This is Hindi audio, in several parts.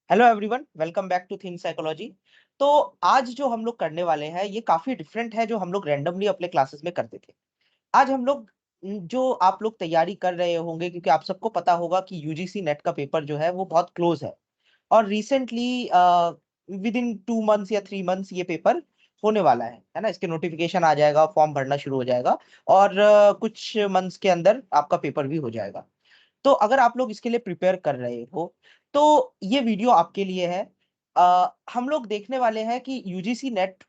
Hello everyone, welcome back to Think Psychology. तो आज जो हम लोग करने वाले हैं ये काफी डिफरेंट है जो हम लोग रैंडमली अपने क्लासेस में करते थे। आज हम लोग जो आप लोग तैयारी कर रहे होंगे, क्योंकि आप सबको पता होगा कि यूजीसी नेट का पेपर जो है वो बहुत क्लोज है। और रिसेंटली विद इन 2 मंथ्स या 3 मंथ्स ये पेपर होने वाला है ना। इसके नोटिफिकेशन आ जाएगा, फॉर्म भरना शुरू हो जाएगा और कुछ मंथ्स के अंदर आपका पेपर भी हो जाएगा। तो अगर आप लोग इसके लिए प्रिपेयर कर रहे हो, तो ये वीडियो आपके लिए है। हम लोग देखने वाले हैं कि यूजीसी नेट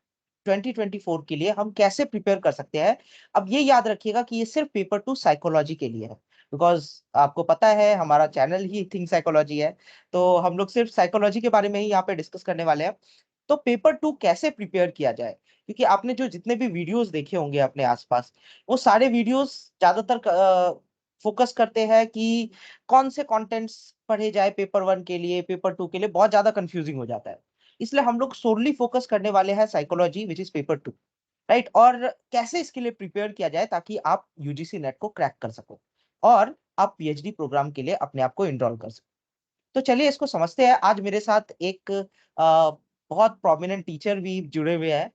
2024 के लिए हम कैसे प्रिपेयर कर सकते हैं। अब ये याद रखिएगा कि ये सिर्फ पेपर टू साइकोलॉजी के लिए है, बिकॉज़ आपको पता है हमारा चैनल ही थिंक साइकोलॉजी है, तो हम लोग सिर्फ साइकोलॉजी के बारे में ही यहाँ पे डिस्कस करने वाले हैं। तो पेपर टू कैसे प्रिपेयर किया जाए? क्योंकि आपने जो जितने भी वीडियोज़ देखे होंगे अपने आस-पास, वो सारे वीडियोज़ ज़्यादातर फोकस करते हैं कि कौन से कंटेंट्स पढ़े जाए पेपर 1 के लिए, पेपर 2 के लिए बहुत ज़्यादा कन्फ्यूजिंग हो जाता है। इसलिए हम लोग सोरली फोकस करने वाले हैं psychology which is paper 2, right? और कैसे इसके लिए प्रिपेयर किया जाए ताकि आप यूजीसी नेट को क्रैक कर सको और आप पीएचडी प्रोग्राम के लिए अपने आप को एनरोल कर सको। तो चलिए इसको समझते हैं। आज मेरे साथ एक बहुत प्रोमिनेंट टीचर भी जुड़े हुए हैं।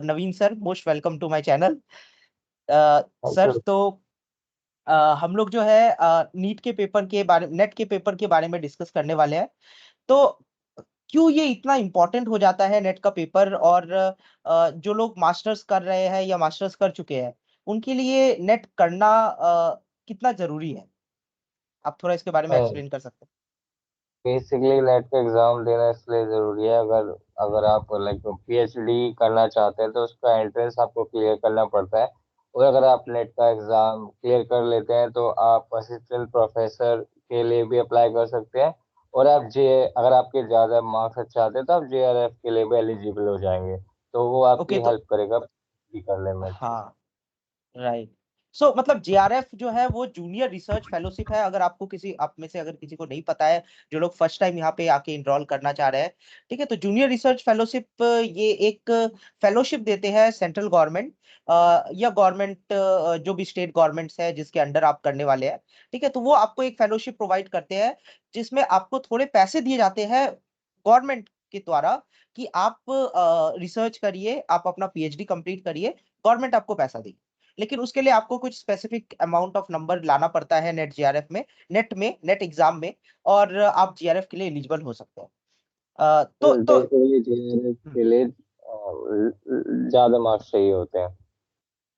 Naveen sir, most welcome to my channel. Thank sir, you. तो हम लोग जो है नीट के पेपर के बारे नेट के पेपर के बारे में डिस्कस करने वाले हैं। तो क्यों ये इतना इम्पोर्टेंट हो जाता है नेट का पेपर, और जो लोग मास्टर्स कर रहे हैं या मास्टर्स कर चुके हैं, उनके लिए नेट करना कितना ज़रूरी है? आप थोड़ा इसके बारे में एक्सप्लेन कर सकते हैं? बेसिकली नेट का एग्जाम देना इसलिए जरूरी है। अगर अगर आप लाइक पीएचडी करना चाहते हैं तो उसका एंट्रेंस आपको क्लियर करना पड़ता है। और अगर आप नेट का एग्जाम क्लियर कर लेते हैं तो आप असिस्टेंट प्रोफेसर के लिए भी अप्लाई कर सकते हैं। और आप जे अगर आपके ज़्यादा मार्क्स अच्छे आते हैं तो आप जेआरएफ के लिए भी एलिजिबल हो जाएंगे। तो वो ओके, आपकी तो हेल्प करेगा PhD करने में अच्छे से। हाँ, राइट। सो मतलब जेआरएफ जो है वो जूनियर रिसर्च फेलोशिप है। अगर आपको किसी आप में से अगर किसी को नहीं पता है, जो लोग फर्स्ट टाइम यहाँ पे आके एनरोल करना चाह रहे हैं, ठीक है? तो जूनियर रिसर्च फेलोशिप ये एक फेलोशिप देते हैं सेंट्रल गवर्नमेंट या गवर्नमेंट, जो भी स्टेट गवर्नमेंट्स है जिसके अंडर आप करने वाले हैं, ठीक है? तो वो आपको एक फेलोशिप प्रोवाइड करते हैं जिसमें आपको थोड़े पैसे दिए जाते हैं गवर्नमेंट के द्वारा कि आप रिसर्च करिए, आप अपना पीएचडी कंप्लीट करिए, गवर्नमेंट आपको पैसा देगी। लेकिन उसके लिए आपको कुछ स्पेसिफिक अमाउंट ऑफ नंबर लाना पड़ता है नेट जेआरएफ में, नेट एग्जाम में, और आप जेआरएफ के लिए एलिजिबल हो सकते हैं। तो बेसिकली जेआरएफ हुँ, के लिए ज़्यादा मार्क्स चाहिए होते हैं।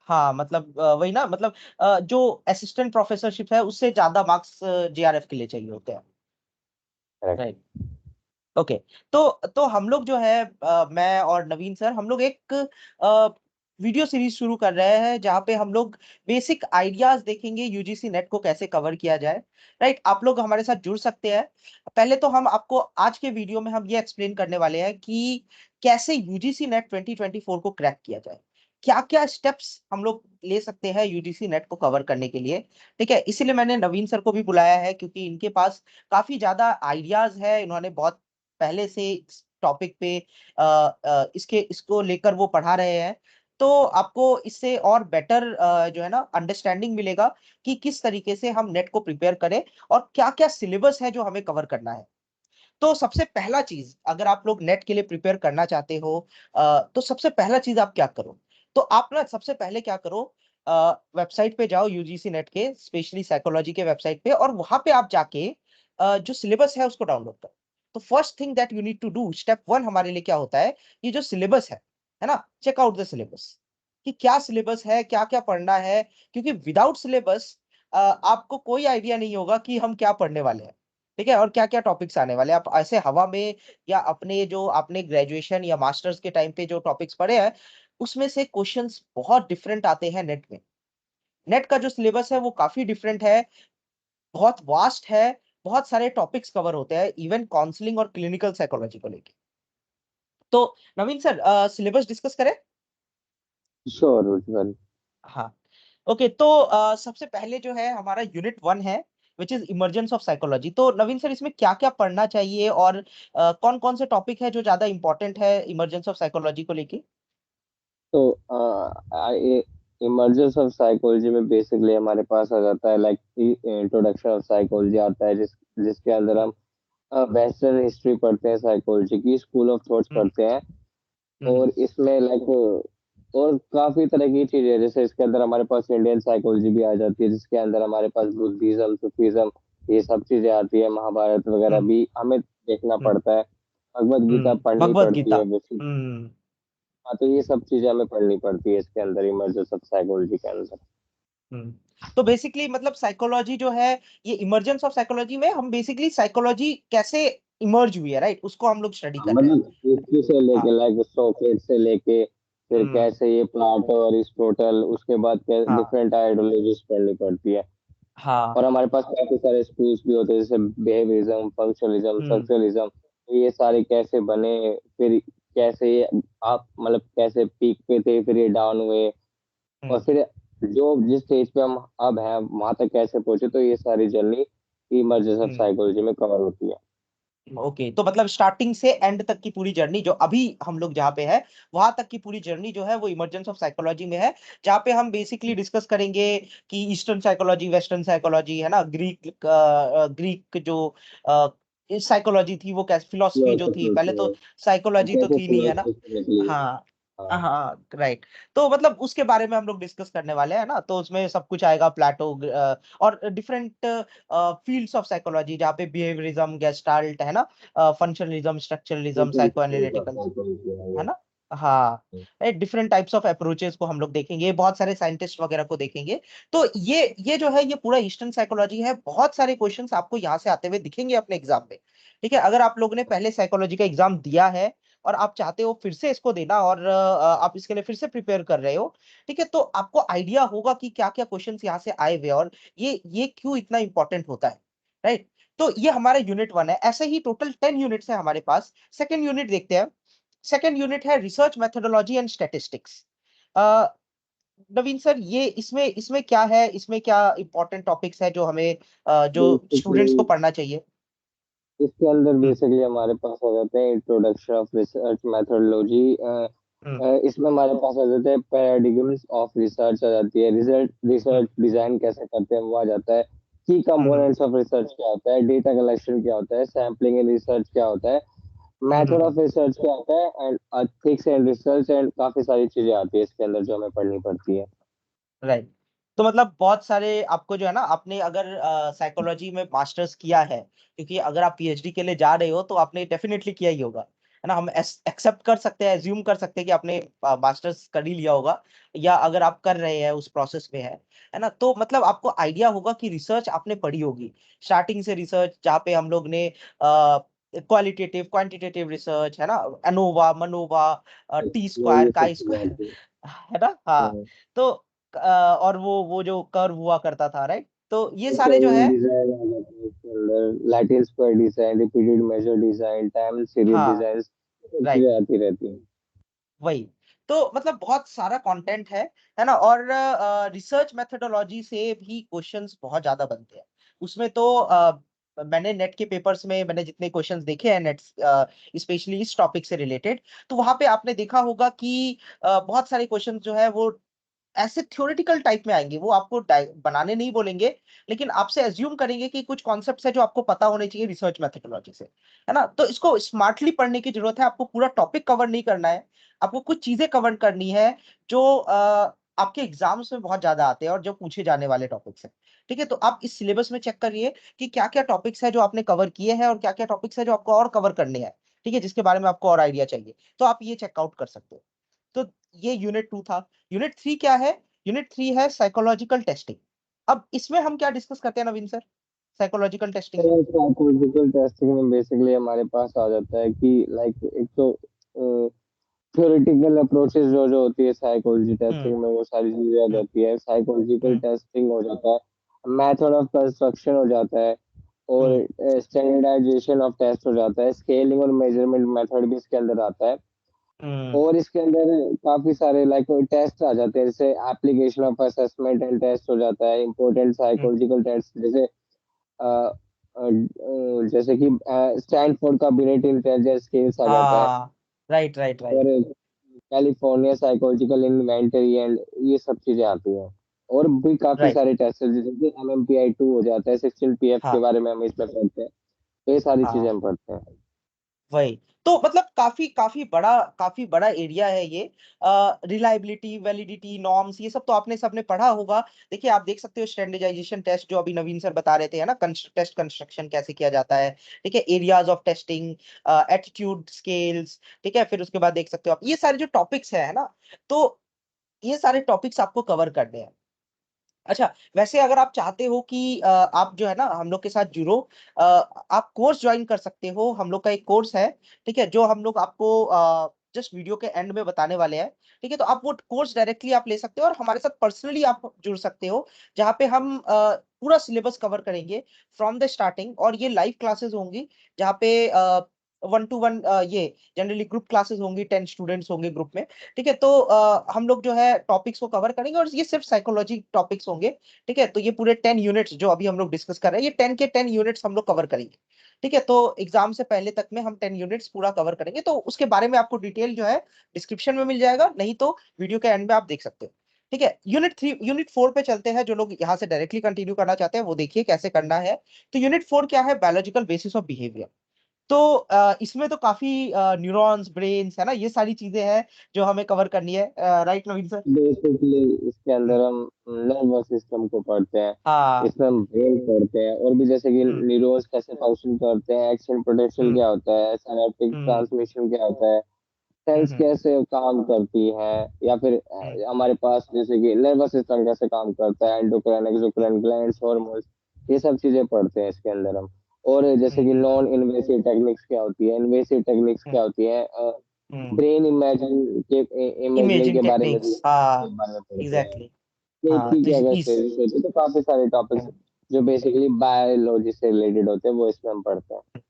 हाँ, मतलब वही ना, मतलब जो असिस्टेंट प्रोफेसरशिप है उससे ज़्यादा मार्क्स जेआरएफ के लिए चाहिए होते हैं, राइट? ओके। तो हम लोग जो है मैं और नवीन सर, हम लोग एक वीडियो सीरीज शुरू कर रहे हैं जहाँ पे हम लोग बेसिक आइडियाज देखेंगे यूजीसी नेट को कैसे कवर किया जाए, राइट? आप लोग हमारे साथ जुड़ सकते हैं। पहले तो हम आपको आज के वीडियो में हम ये एक्सप्लेन करने वाले हैं कि कैसे यूजीसी नेट 2024 को क्रैक किया जाए। क्या-क्या स्टेप्स हम लोग ले सकते हैं यूजीसी नेट को कवर करने के लिए, ठीक है? इसीलिए मैंने नवीन सर को भी बुलाया है क्योंकि इनके पास काफ़ी ज़्यादा आइडियाज़ है। इन्होंने बहुत पहले से इस टॉपिक पे इसको लेकर वो पढ़ा रहे हैं। तो आपको इससे और बेटर जो है ना अंडरस्टैंडिंग मिलेगा कि किस तरीके से हम नेट को प्रिपेयर करें और क्या-क्या सिलेबस है जो हमें कवर करना है। तो सबसे पहला चीज़, अगर आप लोग नेट के लिए प्रिपेयर करना चाहते हो, तो सबसे पहला चीज़ आप क्या करो? तो आप ना सबसे पहले क्या करो, वेबसाइट पे जाओ यूजीसी नेट के, स्पेशली साइकोलॉजी के वेबसाइट पे, और वहाँ पे आप जाके जो सिलेबस है उसको डाउनलोड करो। तो first thing that you need to do, step 1 हमारे लिए क्या होता है, ये जो सिलेबस है ना? चेक आउट द सिलेबस कि क्या सिलेबस है, क्या-क्या पढ़ना है, क्योंकि विदाउट सिलेबस आपको कोई आइडिया नहीं होगा कि हम क्या पढ़ने वाले हैं। ठीक है? और क्या-क्या टॉपिक्स आने वाले हैं। आप ऐसे हवा में या अपने जो आपने ग्रेजुएशन या मास्टर्स के टाइम पे जो टॉपिक्स पढ़े हैं, उसमें से क्वेश्चन्स बहुत डिफरेंट आते हैं नेट में। नेट का जो सिलेबस है वो काफ़ी डिफरेंट है, बहुत वास्ट है, बहुत सारे टॉपिक्स कवर होते हैं, इवन काउंसलिंग और क्लिनिकल साइकोलॉजी को लेके। तो नवीन सर, सिलेबस डिस्कस करें? श्योर उज्जवल। हाँ। ओके, तो सबसे पहले जो है हमारा यूनिट 1 है, which is emergence of psychology. तो नवीन सर, इसमें क्या-क्या पढ़ना चाहिए और कौन-कौन से टॉपिक है जो ज़्यादा इम्पोर्टेंट है इमर्जेंस ऑफ साइकोलॉजी को लेके? तो इमर्जेंस ऑफ साइकोलॉजी में बेसिकली हमारे पास आ जाता है लाइक इंट्रोडक्शन ऑफ साइकोलॉजी आता है जिसके अंदर हम वेस्टर्न हिस्ट्री पढ़ते हैं, साइकोलॉजी की, स्कूल ऑफ थॉट्स हम्म पढ़ते हैं। हम्म और इसमें लाइक और काफी तरह की चीजें हैं, जैसे इसके अंदर हमारे पास इंडियन साइकोलॉजी भी आ जाती है, जिसके अंदर हमारे पास बुद्धिज्म, सूफीज्म, ये सब चीजें आती है। महाभारत वगैरह हम्म भी हमें देखना हम्म पड़ता है। भगवत गीता पढ़नी भगवत पड़ती गीता। है बेसिक। हम्म हाँ, तो ये सब चीजें हमें पढ़नी पड़ती है इसके अंदर, इमर्जेंस ऑफ साइकोलॉजी के अंदर। हम्म तो बेसिकली मतलब साइकोलॉजी जो है, ये इमर्जेंस ऑफ साइकोलॉजी में हम बेसिकली साइकोलॉजी कैसे इमर्ज हुई है, राइट, उसको हम लोग स्टडी हाँ, कर रहे हैं। मतलब हिस्ट्री से लेके, हाँ। लाइक सोक्रेट से लेके, फिर हम्म कैसे ये प्लाटो और अरिस्टोटल, उसके बाद हाँ डिफरेंट आइडियोलॉजीज पढ़नी पड़ती है। हाँ। और हमारे पास काफी सारे स्कूल्स भी होते हैं, जैसे बिहेवियरिज्म, फंक्शनलिज्म, हम्म स्ट्रक्चरलिज्म। ये सारे कैसे बने, फिर कैसे ये आप मतलब कैसे पीक पे थे, फिर ये डाउन हुए, और हम्म फिर जो जिस स्टेज पे हम अब हैं वहां तक कैसे पहुंचे, तो ये सारी journey emergence of hmm psychology में कवर होती है। ओके, तो मतलब स्टार्टिंग से एंड तक की पूरी जर्नी जो अभी हम लोग जहाँ पे है, वहां तक की पूरी जर्नी जो है वो इमर्जेंस ऑफ साइकोलॉजी में है। जहाँ पे हम बेसिकली डिस्कस करेंगे कि ईस्टर्न साइकोलॉजी, वेस्टर्न साइकोलॉजी है ना, ग्रीक ग्रीक जो साइकोलॉजी थी वो कैसे, फिलोसफी जो थी, फिलोसफी पहले होती तो है, साइकोलॉजी तो कैसे थी नहीं है ना। फिलोसफी निकली है। हाँ हाँ। हाँ राइट। तो मतलब उसके बारे में हम लोग डिस्कस करने वाले हैं ना, तो उसमें सब कुछ आएगा, प्लेटो और डिफरेंट फील्ड्स ऑफ साइकोलॉजी, जहाँ पे बिहेवियरिज्म, गेस्टाल्ट है ना, फंक्शनलिज्म, स्ट्रक्चरलिज्म, साइको एनालिटिकल, है ना। हाँ, डिफरेंट टाइप्स ऑफ अप्रोचेस को हम लोग देखेंगे, बहुत सारे साइंटिस्ट वगैरह को देखेंगे। तो ये जो है, ये पूरा ईस्टर्न साइकोलॉजी है। बहुत सारे क्वेश्चंस आपको यहाँ से आते हुए दिखेंगे अपने एग्जाम में। ठीक है, अगर आप लोगों ने पहले साइकोलॉजी का एग्जाम दिया है और आप चाहते हो फिर से इसको देना, और आप इसके लिए फिर से प्रिपेयर कर रहे हो, ठीक है, तो आपको आइडिया होगा कि क्या क्या क्वेश्चंस यहाँ से आए हुए, और ये क्यों इतना इंपॉर्टेंट होता है, राइट। तो ये हमारा यूनिट 1 है। ऐसे ही टोटल 10 यूनिट्स है हमारे पास। सेकेंड यूनिट देखते हैं। सेकेंड यूनिट है research methodology and statistics. Naveen sir, ये इसमें इसमें क्या है, इसमें क्या इंपॉर्टेंट टॉपिक्स है जो हमें जो स्टूडेंट्स को बेसिकली पढ़ना चाहिए। इसके अंदर हम्म बेसिकली हमारे पास आ जाते हैं इंट्रोडक्शन ऑफ रिसर्च मेथोडोलॉजी। हम्म इसमें हमारे पास आ जाते हैं पैराडिग्म्स ऑफ रिसर्च आ जाती है, रिजल्ट हम्म रिसर्च डिजाइन कैसे करते हैं वो आ जाता है, की हम्म कंपोनेंट्स ऑफ रिसर्च क्या होता है, डेटा कलेक्शन क्या होता है, सैम्पलिंग इन रिसर्च क्या होता है, मेथड हम्म ऑफ रिसर्च क्या होता है, and ethics and research, and काफी सारी चीजें आती है इसके अंदर जो हमें पढ़नी पड़ती है। राइट। तो मतलब बहुत सारे आपको जो है ना, आपने अगर साइकोलॉजी में मास्टर्स किया है, क्योंकि अगर आप पीएचडी के लिए जा रहे हो तो आपने डेफिनेटली किया ही होगा, है ना। हम एक्सेप्ट कर सकते हैं, एज्यूम कर सकते हैं कि आपने मास्टर्स कर ही लिया होगा, या अगर आप कर रहे हैं उस प्रोसेस में है ना, तो मतलब आपको आइडिया होगा कि रिसर्च आपने पढ़ी होगी स्टार्टिंग से। रिसर्च जहाँ पे हम लोग ने क्वालिटेटिव, क्वांटिटेटिव रिसर्च, है ना, एनोवा, मनोवा, टी स्क्वायर, ये सब काई चीजें स्क्वायर, आती है ना। हाँ। है। तो और वो जो कर्व हुआ करता था, राइट, तो ये सारे जो ट्रेनिंग है। डिजाइन आ जाता है इसके अंदर, Latin square design, repeated measure design, time series हाँ डिजाइन, सब राइट, चीजें आती रहती हैं। वही। तो मतलब बहुत सारा कंटेंट है ना। और रिसर्च मेथोडोलॉजी से भी क्वेश्चंस बहुत ज्यादा बनते हैं। उसमें तो मैंने नेट के पेपर्स में मैंने जितने क्वेश्चंस देखे हैं नेट, स्पेशली इस टॉपिक से रिलेटेड, तो वहां पे आपने देखा होगा कि बहुत सारे क्वेश्चंस जो है वो ऐसे थ्योरेटिकल टाइप में आएंगे। वो आपको बनाने नहीं बोलेंगे, लेकिन आपसे एज्यूम करेंगे कि कुछ कॉन्सेप्ट्स है जो आपको पता होने चाहिए रिसर्च मेथोडोलॉजी से, है ना। तो इसको स्मार्टली पढ़ने की जरूरत है। आपको पूरा टॉपिक कवर नहीं करना है, आपको कुछ चीजें कवर करनी है जो आपके एग्जाम्स में बहुत ज्यादा आते हैं और जो पूछे जाने वाले टॉपिक्स हैं। ठीक है, तो आप इस सिलेबस में चेक करिए कि क्या क्या टॉपिक्स है जो आपने कवर किए हैं, और क्या क्या टॉपिक्स है जो आपको और कवर करने हैं, ठीक है, जिसके बारे में आपको और आइडिया चाहिए, तो आप ये चेकआउट कर सकते हो। तो ये यूनिट 2 था। यूनिट 3 क्या है? यूनिट 3 है साइकोलॉजिकल टेस्टिंग। अब इसमें हम क्या डिस्कस करते हैं नवीन सर, साइकोलॉजिकल टेस्टिंग में। तो साइकोलॉजिकल टेस्टिंग में बेसिकली हमारे पास आ जाता है कि लाइक एक तो थ्योरेटिकल अप्रोचेस जो जो होती है साइकोलॉजी हम्म टेस्टिंग में, वो सारी चीजें आ हम्म जाती है, साइकोलॉजिकल हम्म टेस्टिंग हो जाता है, मेथड ऑफ कंस्ट्रक्शन हो जाता है, और हम्म स्टैंडर्डाइजेशन ऑफ टेस्ट हो जाता है, स्केलिंग और मेजरमेंट मेथड भी इसके अंदर आता है। हम्म और इसके अंदर काफी सारे लाइक टेस्ट आ जाते हैं, जैसे application of assessment and test हो जाता है, इंपॉर्टेंट हम्म, साइकोलॉजिकल टेस्ट, जैसे जैसे कि स्टैनफोर्ड का बिनेट इंटेलिजेंस स्केल्स आ जाता है, हाँ राइट राइट और right. California psychological inventory, and ये सब चीजें आती हैं। और भी काफी राइट। सारे टेस्ट हैं, जैसे कि MMPI 2 हो जाता है, 16 PF के हाँ बारे में हम इसमें पढ़ते हैं। तो ये सारी चीजें हाँ हम पढ़ते हैं। वही। तो मतलब काफी बड़ा एरिया है ये। रिलायबिलिटी, वैलिडिटी, नॉर्म्स, ये सब तो आपने सबने पढ़ा होगा। देखिए आप देख सकते हो स्टैंडर्डाइजेशन टेस्ट जो अभी नवीन सर बता रहे थे, है ना, टेस्ट कंस्ट्रक्शन कैसे किया जाता है। ठीक है, areas of testing, attitude scales. ठीक है, फिर उसके बाद देख सकते हो आप ये सारे जो टॉपिक्स है ना, तो ये सारे टॉपिक्स आपको कवर करने हैं। अच्छा, वैसे अगर आप चाहते हो कि आप जो है ना हम लोग के साथ जुड़ो, आप कोर्स ज्वाइन कर सकते हो। हम लोग का एक कोर्स है, ठीक है, जो हम लोग आपको जस्ट वीडियो के एंड में बताने वाले हैं। ठीक है, तो आप वो कोर्स डायरेक्टली आप ले सकते हो और हमारे साथ पर्सनली आप जुड़ सकते हो, जहाँ पे हम पूरा सिलेबस कवर करेंगे फ्रॉम द स्टार्टिंग। और ये लाइव क्लासेस होंगी, जहाँ पे 1 to 1 ये जनरली ग्रुप क्लासेस होंगी, 10 स्टूडेंट्स होंगे ग्रुप में। ठीक है, तो हम लोग जो है टॉपिक्स को कवर करेंगे, और ये सिर्फ साइकोलॉजी टॉपिक्स होंगे। ठीक है, तो ये पूरे 10 यूनिट्स जो अभी हम लोग डिस्कस कर रहे हैं, ये 10 के 10 यूनिट्स हम लोग कवर करेंगे। ठीक है, तो एग्जाम से पहले तक में हम 10 यूनिट्स पूरा कवर करेंगे, तो उसके बारे में आपको डिटेल जो है डिस्क्रिप्शन में मिल जाएगा, नहीं तो वीडियो के एंड में आप देख सकते हो। ठीक है, यूनिट 4 पे चलते हैं। जो लोग यहाँ से डायरेक्टली कंटिन्यू करना चाहते हैं वो देखिए कैसे करना है। तो यूनिट 4 क्या है? Biological basis of behaviour. तो इसमें तो काफी न्यूरॉन्स, ब्रेन्स, है ना, ये सारी चीजें हैं जो हमें कवर करनी है। राइट नवीन सर? बेसिकली इसके हम्म, अंदर हम नर्वस सिस्टम को पढ़ते हैं, हाँ। इसमें हम ब्रेन पढ़ते हैं, और भी जैसे कि हम्म न्यूरॉन्स कैसे फंक्शन करते हैं, एक्शन पोटेंशियल हम्म क्या होता है, सिनेप्टिक हम्म ट्रांसमिशन क्या होता है, सेल्स हम्म कैसे काम करती है, या फिर हम्म हमारे पास जैसे कि नर्वस सिस्टम कैसे काम करता है, एंडोक्राइन एक्सोक्राइन ग्लैंड्स, हार्मोन्स, ये सब चीजें पढ़ते हैं इसके अंदर हम। और जैसे कि हम्म नॉन इन्वेसिव टेक्निक्स क्या होती है, इन्वेसिव टेक्निक्स क्या होती है, ब्रेन इमेजिन के इमेजिंग इमेजिंग के बारे में भी टेक्निक्स, हाँ। के बारे में पढ़ते हैं। एग्जैक्टली। हाँ, खेती तो की अगर इस स्टडीज होती है तो काफी सारे टॉपिक्स जो बेसिकली बायोलॉजी से रिलेटेड होते हैं वो इसमें हम पढ़ते हैं।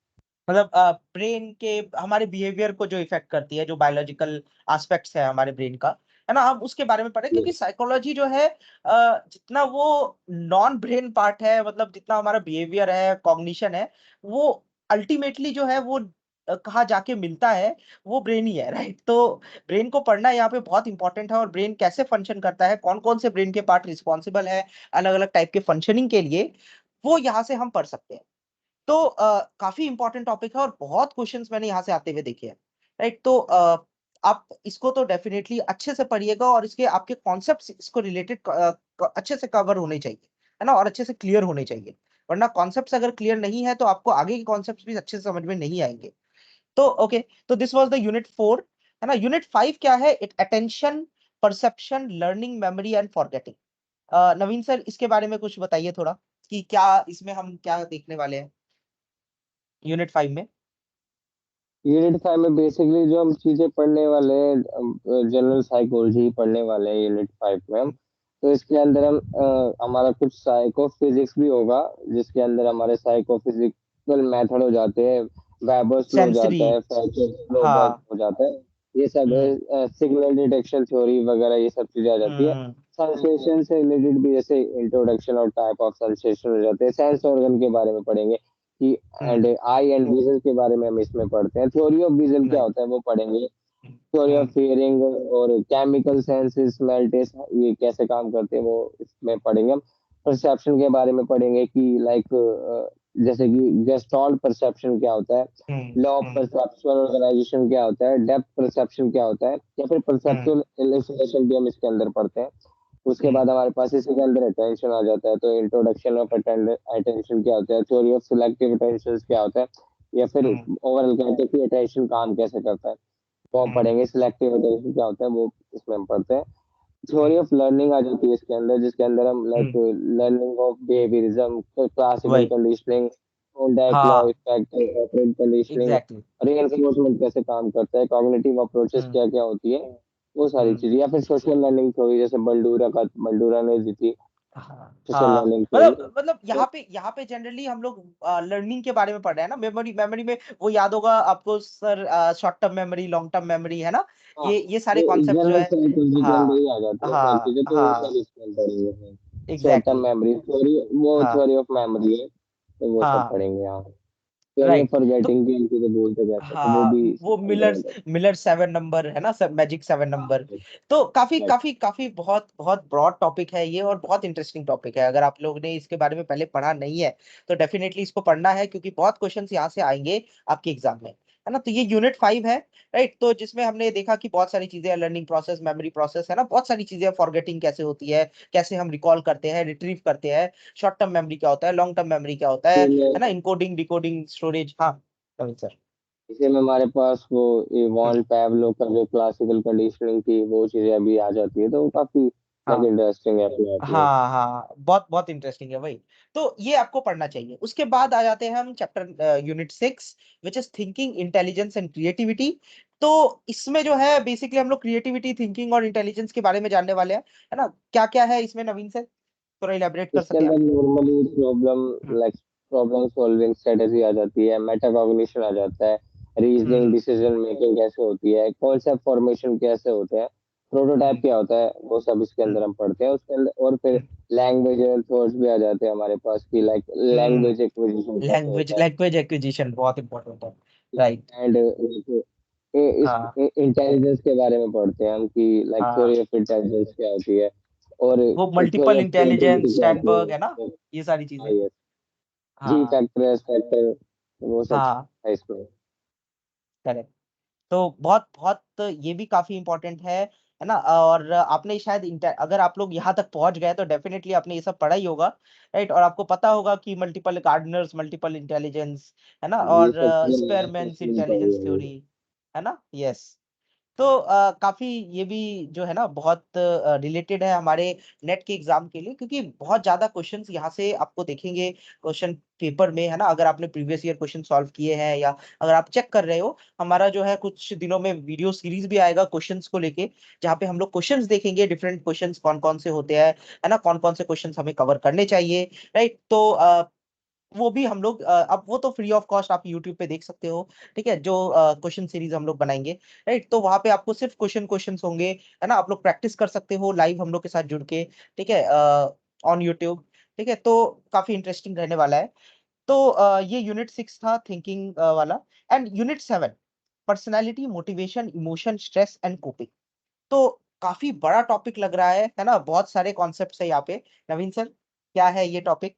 मतलब ब्रेन के हमारे बिहेवियर को जो इफेक्ट करती है, जो बायोलॉजिकल एस्पेक्ट्स है हमारे ब्रेन का, है ना, हम उसके बारे में पढ़े। क्योंकि साइकोलॉजी जो है जितना वो नॉन ब्रेन पार्ट है, मतलब जितना हमारा बिहेवियर है, कॉग्निशन है, वो अल्टीमेटली जो है वो कहाँ जाके मिलता है, वो ब्रेन ही है, राइट? तो ब्रेन को पढ़ना यहाँ पे बहुत इंपॉर्टेंट है। और ब्रेन कैसे फंक्शन करता है, कौन कौन से ब्रेन के पार्ट रिस्पॉन्सिबल है अलग अलग टाइप के फंक्शनिंग के लिए, वो यहाँ से हम पढ़ सकते हैं। तो काफी इंपॉर्टेंट टॉपिक है और बहुत क्वेश्चंस मैंने यहाँ से आते हुए देखे हैं, राइट? तो आप इसको तो डेफिनेटली अच्छे से पढ़िएगा, और इसके आपके कॉन्सेप्ट्स इसको रिलेटेड अच्छे से कवर होने चाहिए, है ना, और अच्छे से क्लियर होने चाहिए। वरना कॉन्सेप्ट्स अगर क्लियर नहीं है तो आपको आगे के कॉन्सेप्ट्स भी अच्छे से समझ में नहीं आएंगे। तो ओके, तो दिस वाज द यूनिट 4, है ना। यूनिट 5 क्या है? It attention, perception, learning, memory and forgetting. Naveen sir, इसके बारे में कुछ बताइए थोड़ा, कि क्या इसमें हम क्या देखने वाले हैं यूनिट 5 में। यूनिट 5 में बेसिकली जो हम चीजें पढ़ने वाले हैं, जनरल साइकोलॉजी पढ़ने वाले हैं यूनिट 5 में हम। तो इसके अंदर हम हमारा कुछ साइको फिजिक्स भी होगा, जिसके अंदर हमारे साइको फिजिकल मेथड हो जाते हैं, वेबर्स लॉ हो सेंसरी। जाता है, फैक्टर्स लॉ हाँ। हो जाता है, ये सब हम्म सिग्नल डिटेक्शन थ्योरी वगैरह ये सब चीजें आ जाती है। हम्म सेंसेशन से रिलेटेड भी जैसे इंट्रोडक्शन और टाइप ऑफ सेंसेशन हो जाते हैं, सेंस ऑर्गन के बारे में पढ़ेंगे कि, हम्म एंड आई एंड विजन के बारे में हम इसमें पढ़ते हैं। थ्योरी ऑफ विजन क्या नहीं। होता है वो पढ़ेंगे, थ्योरी ऑफ हम्म हियरिंग और केमिकल सेंसेस, स्मेल टेस्ट, ये कैसे काम करते हैं वो इसमें पढ़ेंगे हम। परसेप्शन के बारे में पढ़ेंगे कि लाइक जैसे कि गेस्टॉल्ट परसेप्शन क्या होता है, hmm law of hmm perceptual organisation क्या होता है, डेप्थ परसेप्शन क्या होता है, या फिर हम्म परसेप्चुअल इलस्ट्रेशन भी हम इसके अंदर पढ़ते हैं। उसके हम्म बाद हमारे पास इसी के अंदर अटेंशन आ जाता है, तो इंट्रोडक्शन ऑफ अटेंशन क्या होता है, थ्योरी ऑफ सिलेक्टिव अटेंशन क्या होता है, या फिर हम्म ओवरऑल कहते हैं कि अटेंशन काम कैसे करता है, वो हम हम्म पढ़ेंगे। सिलेक्टिव अटेंशन क्या होता है वो इसमें हम पढ़ते हैं। थ्योरी हम्म ऑफ लर्निंग आ जाती है इसके अंदर, जिसके अंदर हम like hmm, learning of behaviourism, classical वही। कंडीशनिंग, डायक लॉ हाँ, effect, operant conditioning, exactly. Reinforcement कैसे काम करता है, कॉग्निटिव अप्रोचेस हम्म क्या क्या होती है, वो सारी हम्म चीजें, या फिर सोशल लर्निंग थ्योरी जैसे बल्डूरा ने दी थी, हाँ सोशल हाँ, लर्निंग थ्योरी। मतलब यहाँ पे जनरली हम लोग लर्निंग के बारे में पढ़ रहे हैं ना। मेमोरी, मेमोरी में वो याद होगा आपको sir, short term memory, long term memory, है ना, हाँ, ये सारे ये कॉन्सेप्ट जो जनरल है। साइकोलॉजी के अंदर हाँ ही आ जाती है सारी हाँ चीजें, तो वो सब हाँ, इसके अंदर ही है। Short term exactly. Memory theory, वो हाँ थ्योरी ऑफ मेमोरी है, तो वो सब हाँ पढ़ेंगे यहाँ। राइट। तो फॉरगेटिंग की उनकी तो बोलते कहते हैं, तो वो हाँ, भी वो अंदर अंदर। मिलर 7 नंबर है ना सर, मैजिक 7 नंबर। हाँ, तो काफी right. काफी काफी बहुत बहुत ब्रॉड टॉपिक है ये, और बहुत इंटरेस्टिंग टॉपिक है। अगर आप लोग ने इसके बारे में पहले पढ़ा नहीं है तो डेफिनेटली इसको पढ़ना है, क्योंकि बहुत क्वेश्चंस यहाँ से आएंगे आपके एग्जाम में, है ना। तो ये यूनिट 5 है, राइट। तो जिसमें हमने देखा कि बहुत सारी चीजें, लर्निंग प्रोसेस, मेमोरी प्रोसेस, है ना, बहुत सारी चीजें, फॉरगेटिंग कैसे होती है, कैसे हम रिकॉल करते हैं, रिट्रीव करते हैं, शॉर्ट टर्म मेमोरी क्या होता है, लॉन्ग टर्म मेमोरी क्या होता है ना, इनकोडिंग, डिकोडिंग, स्टोरेज। हाँ कविन सर। इसी में हमारे पास वो इवॉन पैवलो का जो क्लासिकल कंडीशनिंग थी वो चीजें अभी आ जाती है, तो वो काफी लाइक हाँ इंटरेस्टिंग है अपने आप में। हाँ हाँ, बहुत बहुत इंटरेस्टिंग है भाई। तो ये आपको पढ़ना चाहिए। उसके बाद आ जाते हैं हम chapter unit 6, which is thinking, intelligence and creativity. तो इसमें जो है बेसिकली हम लोग क्रिएटिविटी, थिंकिंग और इंटेलिजेंस के बारे में जानने वाले हैं, है ना। क्या क्या है इसमें, नवीन सर थोड़ा इलेबोरेट कर इसके सके अंदर आप। नॉर्मली हम्म लाइक प्रॉब्लम सॉल्विंग स्ट्रेटेजी आ जाती है, मेटाकॉग्निशन आ जाता है, रीजनिंग, हम्म डिसीजन मेकिंग कैसे होती है, कॉन्सेप्ट फॉर्मेशन कैसे होते हैं, प्रोटोटाइप हम्म क्या होता है, वो सब इसके अंदर हम पढ़ते हैं उसके अंदर। और फिर लैंग्वेज थॉट्स भी आ जाते हैं हमारे पास की, लाइक हम्म लैंग्वेज एक्विजिशन कैसे लैंग्वेज होता लैंग्वेज एक्विजिशन बहुत इंपॉर्टेंट है। राइट। है, एंड इस हाँ इंटेलिजेंस के बारे में पढ़ते हैं हम कि लाइक हाँ, थ्योरी ऑफ इंटेलिजेंस क्या होती है, और वो theory multiple of creativity intelligence, क्या होती स्टैनबर्ग, है ना, है। ये सारी हाँ, चीजें। ये जी हाँ फैक्टर, एस फैक्टर, वो सब हाँ, है इसमें। करेक्ट। तो बहुत बहुत ये भी काफी इंपॉर्टेंट है ना। और आपने शायद अगर आप लोग यहाँ तक पहुंच गए तो डेफिनेटली आपने ये सब पढ़ा ही होगा, राइट। और आपको पता होगा कि मल्टीपल गार्डनर्स, मल्टीपल इंटेलिजेंस, है ना, ये और सब चीजें लास्ट में स्पेरमैन्स मिलता ही इंटेलिजेंस है। थ्योरी, है ना। यस। तो काफी ये भी जो है ना बहुत रिलेटेड है हमारे नेट के एग्जाम के लिए, क्योंकि बहुत ज्यादा क्वेश्चंस यहाँ से आपको देखेंगे क्वेश्चन पेपर में, है ना। अगर आपने प्रीवियस ईयर क्वेश्चन सॉल्व किए हैं, या अगर आप चेक कर रहे हो, हमारा जो है कुछ दिनों में वीडियो सीरीज भी आएगा क्वेश्चंस को लेके, जहाँ पे हम लोग क्वेश्चंस देखेंगे, डिफरेंट क्वेश्चंस कौन कौन से होते हैं, है ना, कौन कौन से क्वेश्चंस हमें कवर करने चाहिए, राइट। तो वो भी हम लोग अब वो तो फ्री ऑफ कॉस्ट आप यूट्यूब पे देख सकते हो, ठीक है, जो क्वेश्चन सीरीज हम लोग बनाएंगे, राइट। तो वहां पे आपको सिर्फ क्वेश्चंस होंगे, है ना। आप लोग प्रैक्टिस कर सकते हो लाइव हम लोग के साथ जुड़ के, ठीक है, ऑन यूट्यूब, ठीक है। तो काफी इंटरेस्टिंग रहने वाला है। तो ये यूनिट 6 था, थिंकिंग वाला। And unit 7, personality, motivation, emotion, stress and coping. तो काफी बड़ा टॉपिक लग रहा है ना, बहुत सारे कॉन्सेप्ट्स है यहाँ पे। नवीन सर, क्या है ये टॉपिक।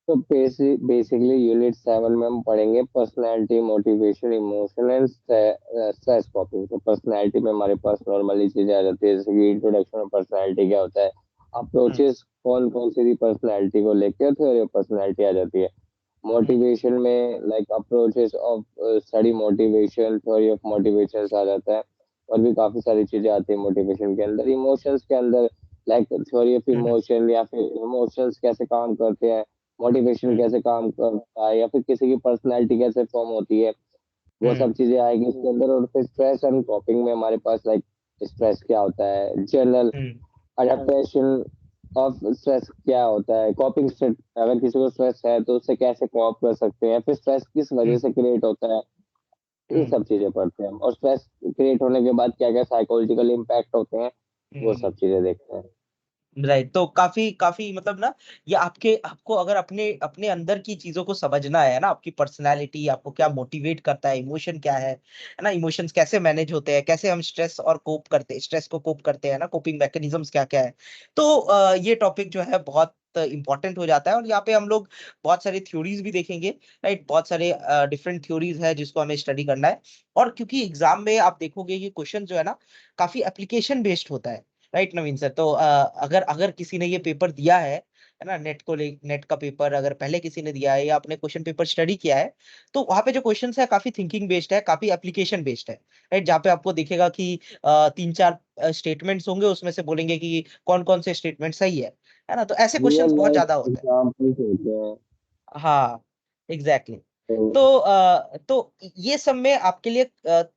तो बेसिकली यूनिट 7 में हम पढ़ेंगे personality, motivation, emotion and stress कॉपिंग। तो पर्सनैलिटी में हमारे पास नॉर्मली चीजें आ जाती है, जैसे कि इंट्रोडक्शन ऑफ पर्सनैलिटी क्या होता है, हम्म अप्रोचेस कौन कौन सी पर्सनैलिटी को लेकर थ्योरी ऑफ पर्सनैलिटी आ जाती है। हम्म मोटिवेशन में like approaches of study motivation, theory of motivation आ जाता है, और भी काफी सारी चीजें आती है मोटिवेशन के अंदर। इमोशंस के अंदर like theory of hmm emotion, या फिर इमोशंस कैसे काम करते हैं, मोटिवेशन हम्म कैसे काम करता है, या फिर किसी की पर्सनैलिटी कैसे फॉर्म होती है, वो हम्म सब चीजें आएगी इसके अंदर। और फिर स्ट्रेस एंड कॉपिंग में हमारे पास लाइक स्ट्रेस क्या होता है, general hmm adaptation of stress क्या होता है, कॉपिंग, अगर किसी को स्ट्रेस है तो उससे कैसे कॉप कर सकते हैं, फिर स्ट्रेस किस वजह हम्म से क्रिएट होता है, ये हम्म सब चीजें पढ़ते हैं हम। और स्ट्रेस क्रिएट होने के बाद क्या क्या साइकोलॉजिकल इम्पैक्ट होते हैं, वो हम्म सब चीजें देखते हैं। राइट। तो काफी काफी मतलब ना, ये आपको अगर अपने अपने अंदर की चीजों को समझना है ना, आपकी पर्सनालिटी, आपको क्या मोटिवेट करता है, इमोशन क्या है ना, इमोशंस कैसे मैनेज होते हैं, कैसे हम स्ट्रेस को कोप करते हैं ना, कोपिंग मैकेनिज्म्स क्या क्या है। तो ये टॉपिक जो है बहुत इंपॉर्टेंट हो जाता है। और यहाँ पे हम लोग बहुत सारी थ्योरीज भी देखेंगे, राइट। बहुत सारे डिफरेंट थ्योरीज है जिसको हमें स्टडी करना है। और क्योंकि एग्जाम में आप देखोगे ये क्वेश्चन जो है ना, काफी एप्लीकेशन बेस्ड होता है, राइट नवीन सर। तो अगर अगर किसी ने ये पेपर दिया है ना, नेट का पेपर अगर पहले किसी ने दिया है, या अपने क्वेश्चन पेपर स्टडी किया है, तो वहां पे जो क्वेश्चंस है काफी थिंकिंग बेस्ड है, काफी एप्लीकेशन बेस्ड है, राइट। जहाँ पे आपको दिखेगा कि 3-4 स्टेटमेंट्स होंगे, उसमें से बोलेंगे कि कौन कौन से स्टेटमेंट सही है ना। तो ऐसे क्वेश्चंस रियल बहुत लाइफ ज्यादा होते हैं। एग्जाम्पल्स होते हैं। हाँ, एग्जैक्टली exactly। तो तो ये सब में आपके लिए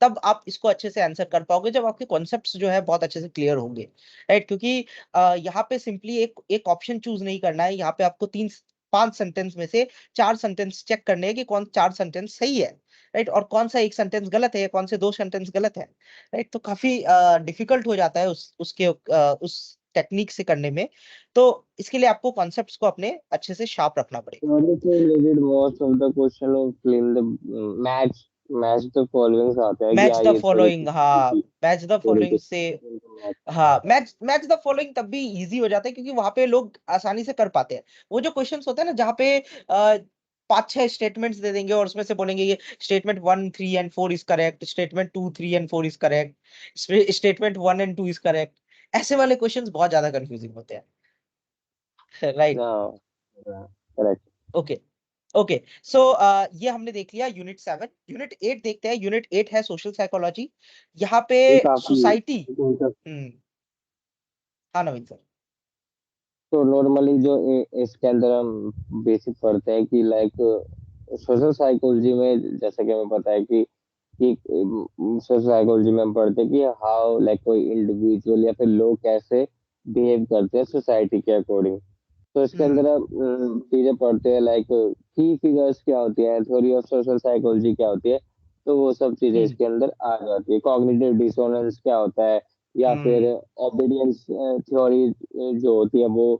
तब आप इसको अच्छे से आंसर कर पाओगे जब आपके कॉन्सेप्ट्स जो है बहुत अच्छे से क्लियर होंगे, राइट। क्योंकि यहाँ पे सिंपली एक एक ऑप्शन चूज नहीं करना है, यहाँ पे आपको 3-5 सेंटेंस में से 4 सेंटेंस चेक करने हैं कि कौन 4 सेंटेंस सही है, राइट, और कौन सा एक सेंटेंस गलत है, या कौन से 2 सेंटेंस गलत है, राइट। तो काफी डिफिकल्ट हो जाता है उस टेक्निक से करने में, तो इसके लिए आपको कॉन्सेप्ट्स को अपने अच्छे से शार्प रखना पड़ेगा। theory से related most of the question of clean the match match the following आता है कि मैच हाँ द ये फॉलोइंग, हाँ मैच द थ्योरी फॉलोइंग के से, match हाँ मैच मैच द फॉलोइंग तब भी इजी हो जाता है क्योंकि वहां पे लोग आसानी से कर पाते हैं। वो जो क्वेश्चंस होते हैं ना जहाँ पे 5-6 स्टेटमेंट्स दे देंगे और उसमें से बोलेंगे ये statement 1, 3 and 4 is correct, statement 2, 3 and 4 is correct, statement 1 and 2 is correct, ऐसे वाले क्वेश्चंस बहुत ज्यादा कंफ्यूजिंग होते हैं। राइट। हाँ करेक्ट। ओके। ओके। सो ये हमने देख लिया यूनिट 7। यूनिट 8 देखते हैं। यूनिट 8 है सोशल साइकोलॉजी। यहाँ पे ये काफी सोसाइटी। हम्म। हाँ नवीन सर। तो नॉर्मली जो इसके अंदर हम बेसिक पढ़ते हैं कि लाइक सोशल साइकोलॉजी में जैसा कि हमें पता है कि सोशल साइकोलॉजी में हम पढ़ते हैं कि हाउ लाइक कोई इंडिविजुअल या फिर लोग कैसे बिहेव करते हैं सोसाइटी के अकॉर्डिंग। तो इसके हम्म। अंदर हम चीजें पढ़ते हैं लाइक की फिगर्स क्या होती है, थ्योरी ऑफ सोशल साइकोलॉजी क्या होती है, तो वो सब चीजें हम्म। इसके अंदर आ जाती है। कॉग्निटिव डिसोनेंस क्या होता है, या फिर हम्म। ओबीडियंस थ्योरी जो होती है वो